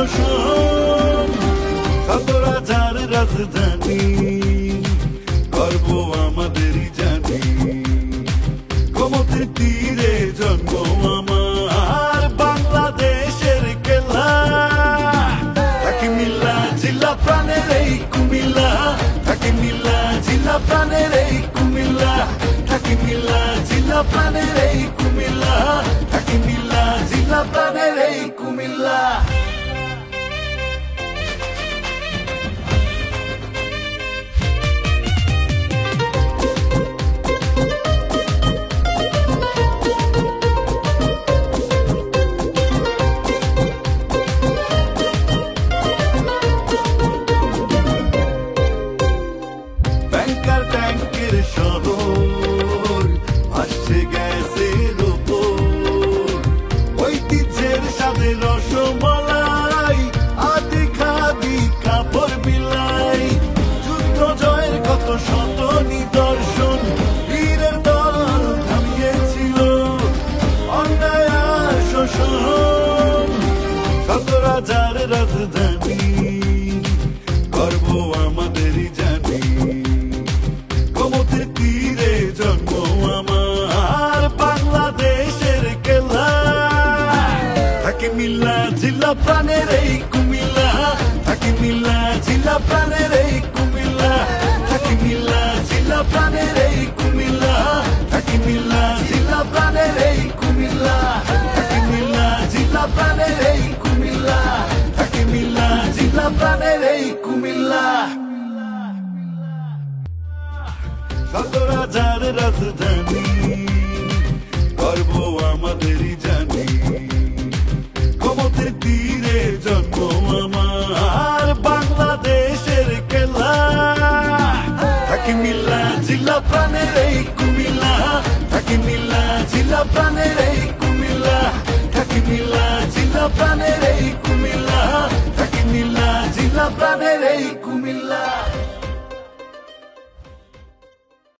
শোষণ, সচরাচর রাজধানী, গর্ব আমাদেরই জানি। গোমতীর তীরে জন্ম আমার, বাংলাদেশের কেল্লা। থাকি মিল্লা জিল্লা প্রাণের এই কুমিল্লা, থাকি মিল্লা জিল্লা প্রাণের এই কুমিল্লা, থাকি মিল্লা জিল্লা প্রাণের এই কুমিল্লা, থাকি মিল্লা জিল্লা প্রাণের এই কুমিল্লা। ব্যাংকার ট্যাঙ্কের শহর, আসছে গ্যাসের ওপর, ঐতিহ্যের সাথে রসমলাই, আদি খাদি কাপড় বিলাই। যুদ্ধ জয়ের কত শত নিদর্শন, বীরের দল থামিয়েছিল অন্যায় আর শোষণ। সচরাচর রাজধানী, গর্ব আমাদেরই জানি। গোমতীর তীরে জন্ম আমার, বাংলাদেশের কেল্লা। থাকি মিল্লা জিল্লা প্রাণের এই কুমিল্লা, থাকি মিল্লা জিল্লা প্রাণের এই কুমিল্লা, থাকি মিল্লা জিল্লা প্রাণের এই কুমিল্লা, থাকি মিল্লা জিল্লা প্রাণের এই কুমিল্লা, থাকি মিল্লা জিল্লা প্রাণের এই কুমিল্লা, থাকি মিল্লা জিল্লা প্রাণের এই কুমিল্লা। সচরাচর রাজধানী,